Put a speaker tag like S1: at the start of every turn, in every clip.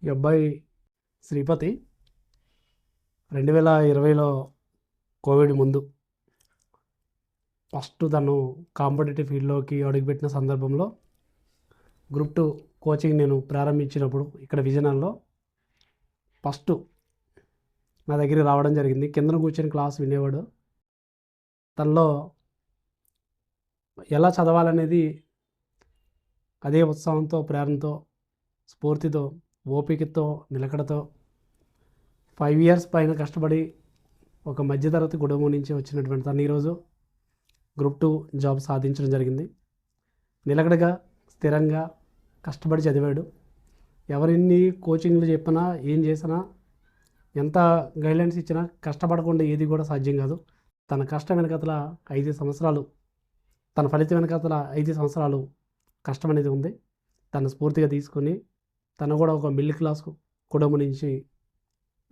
S1: ఈ అబ్బాయి శ్రీపతి 2020లో కోవిడ్ ముందు ఫస్ట్ తను కాంపిటేటివ్ ఫీల్డ్లోకి అడుగుపెట్టిన సందర్భంలో గ్రూప్ 2 కోచింగ్ నేను ప్రారంభించినప్పుడు ఇక్కడ విజయనగరంలో ఫస్ట్ నా దగ్గరికి రావడం జరిగింది. కిందన కూర్చొని క్లాస్ వినేవాడు. తనలో ఎలా చదవాలనేది అదే ఉత్సాహంతో, ప్రేరణతో, స్ఫూర్తితో, ఓపికతో, నిలకడతో 5 ఇయర్స్ పైన కష్టపడి ఒక మధ్యతరగతి కుటుంబం నుంచి వచ్చినటువంటి తను ఈరోజు గ్రూప్ 2 జాబ్ సాధించడం జరిగింది. నిలకడగా, స్థిరంగా కష్టపడి చదివాడు. ఎవరిన్ని కోచింగ్లు చెప్పినా, ఏం చేసినా, ఎంత గైడ్లైన్స్ ఇచ్చినా కష్టపడకుండా ఏది కూడా సాధ్యం కాదు. తన కష్టం వెనకతల 5 సంవత్సరాలు, తన ఫలితం వెనకతల 5 సంవత్సరాలు కష్టం అనేది ఉంది. తను స్ఫూర్తిగా తీసుకొని తను కూడా ఒక మిడిల్ క్లాస్ కుటుంబం నుంచి,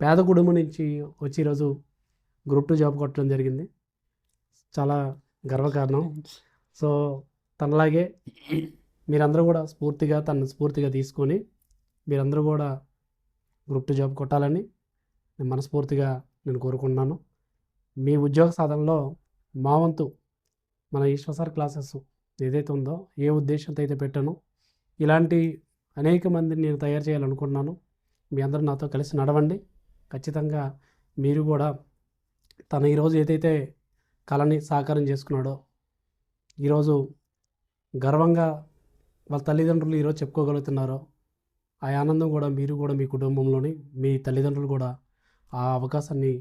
S1: పేద కుటుంబం నుంచి వచ్చి ఈరోజు గ్రూప్ 2 జాబ్ కొట్టడం జరిగింది. చాలా గర్వకారణం. సో తనలాగే మీరందరూ కూడా తనను స్ఫూర్తిగా తీసుకొని మీరందరూ కూడా గ్రూప్ 2 జాబ్ కొట్టాలని నేను మనస్ఫూర్తిగా కోరుకుంటున్నాను. మీ ఉద్యోగ సాధనలో మా వంతు మన ఈశ్వర్ క్లాసెస్ ఏదైతే ఉందో, ఏ ఉద్దేశంతో అయితే పెట్టానో, ఇలాంటి అనేక మందిని నేను తయారు చేయాలనుకుంటున్నాను. మీ అందరూ నాతో కలిసి నడవండి. ఖచ్చితంగా మీరు కూడా తను ఈరోజు ఏదైతే కళని సాకారం చేసుకున్నాడో, ఈరోజు గర్వంగా వాళ్ళ తల్లిదండ్రులు ఈరోజు చెప్పుకోగలుగుతున్నారో, ఆ ఆనందం కూడా మీరు కూడా మీ కుటుంబంలోని మీ తల్లిదండ్రులు కూడా ఆ అవకాశాన్ని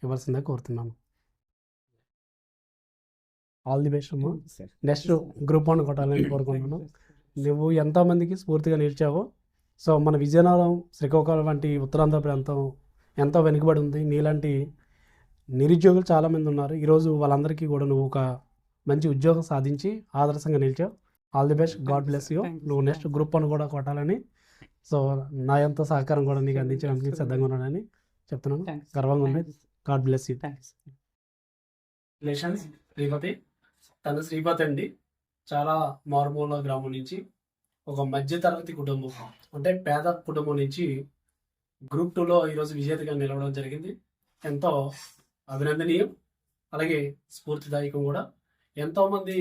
S1: ఇవ్వాల్సిందే కోరుతున్నాను. ఆల్ ది బెస్ట్ అమ్మా. నెక్స్ట్ గ్రూప్ 1 కొట్టాలని కోరుకుంటున్నాను. నువ్వు ఎంతోమందికి స్ఫూర్తిగా నిలిచావో. సో మన విజయనగరం, శ్రీకాకుళం వంటి ఉత్తరాంధ్ర ప్రాంతం ఎంతో వెనుకబడి ఉంది. నీలాంటి నిరుద్యోగులు చాలామంది ఉన్నారు. ఈరోజు వాళ్ళందరికీ కూడా నువ్వు ఒక మంచి ఉద్యోగం సాధించి ఆదర్శంగా నిలిచావు. All the best. God bless you. నువ్వు నెక్స్ట్ గ్రూప్ 1 కూడా కొట్టాలని, సో నా ఎంతో సహకారం కూడా నీకు అందించడానికి సిద్ధంగా ఉన్నానని చెప్తున్నాను. గర్వంగా ఉంది. God bless you. Relations Sripati, తన శ్రీపతి అండి చాలా మారుమూల గ్రామం నుంచి, ఒక మధ్యతరగతి కుటుంబం అంటే పేద కుటుంబం నుంచి గ్రూప్ 2లో ఈరోజు విజేతగా నిలవడం జరిగింది. ఎంతో అభినందనీయం, అలాగే స్ఫూర్తిదాయకం కూడా. ఎంతోమంది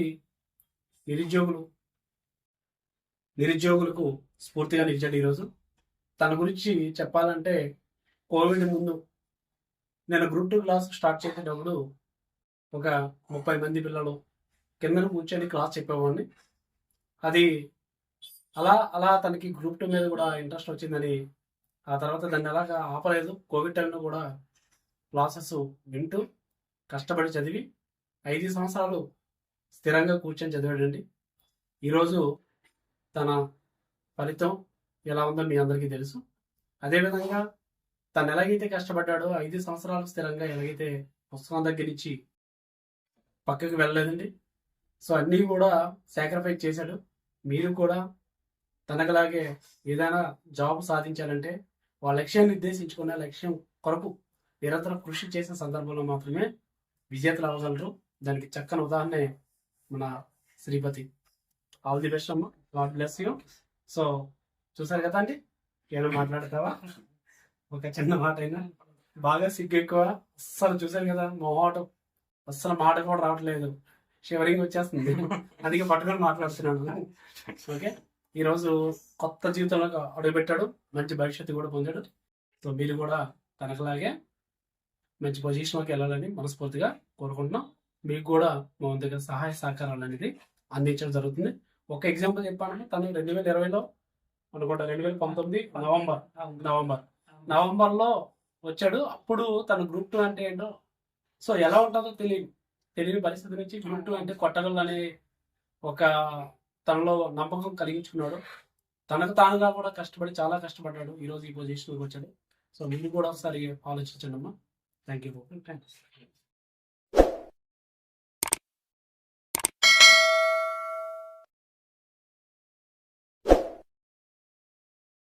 S1: నిరుద్యోగులకు స్ఫూర్తిగా నిలిచాడు. ఈరోజు తన గురించి చెప్పాలంటే, కోవిడ్ ముందు నేను గ్రూప్ 2 క్లాస్ స్టార్ట్ చేసేటప్పుడు ఒక 30 మంది పిల్లలు కిందన కూర్చొని క్లాస్ చెప్పేవాడిని. అది అలా అలా తనకి గ్రూప్ 2 మీద కూడా ఇంట్రెస్ట్ వచ్చిందని, ఆ తర్వాత దాన్ని అలాగా ఆపలేదు. కోవిడ్ టైంలో కూడా క్లాసెస్ వింటూ కష్టపడి చదివి 5 సంవత్సరాలు స్థిరంగా కూర్చొని చదివాడండి. ఈరోజు తన ఫలితం ఎలా ఉందో మీ అందరికీ తెలుసు. అదేవిధంగా తను ఎలాగైతే కష్టపడ్డాడో, 5 సంవత్సరాలు స్థిరంగా ఎలాగైతే పుస్తకం దగ్గర నుంచి పక్కకి వెళ్ళలేదండి. సో అన్నీ కూడా సాక్రిఫైస్ చేశాడు. మీరు కూడా తనకలాగే ఏదైనా జాబ్ సాధించాలంటే వాళ్ళ లక్ష్యాన్ని నిర్దేశించుకునే లక్ష్యం కొరకు నిరంతరం కృషి చేసిన సందర్భంలో మాత్రమే విజేతలు అవ్వగలరు. దానికి చక్కని ఉదాహరణే మన శ్రీపతి. ఆల్ ది బెస్ట్ అమ్మ. God bless you. సో చూసారు కదా అండి, ఏమైనా మాట్లాడతావా? ఒక చిన్న మాట అయినా, బాగా సిగ్గు ఎక్కువ, అస్సలు చూసారు కదా మొహాటం, అస్సలు మాట కూడా రావట్లేదు, షివరింగ్ వచ్చేస్తుంది. అందుకే పట్టుకొని మాట్లాడుతున్నాను. ఓకే, ఈరోజు కొత్త జీవితంలో అడుగుపెట్టాడు, మంచి భవిష్యత్తు కూడా పొందాడు. సో మీరు కూడా తనకులాగే మంచి పొజిషన్లోకి వెళ్ళాలని మనస్ఫూర్తిగా కోరుకుంటున్నాం. మీకు కూడా మా దగ్గర సహాయ సహకారాలు అనేది అందించడం జరుగుతుంది. ఒక ఎగ్జాంపుల్ చెప్పాలంటే, తను 2020లో అనుకుంటా 2019 నవంబర్లో వచ్చాడు. అప్పుడు తను గ్రూప్ 2 అంటే ఏంటో, సో ఎలా ఉంటుందో తెలియని పరిస్థితి నుంచి గ్రూప్ 2 అంటే కొట్టగలనే ఒక తనలో నమ్మకం కలిగించుకున్నాడు. తనకు తానుగా కూడా కష్టపడి చాలా కష్టపడ్డాడు. ఈరోజు ఈ పొజిషన్కి వచ్చాడు. సో మీరు కూడా ఒకసారి ఆలోచించండి అమ్మా. Thank you.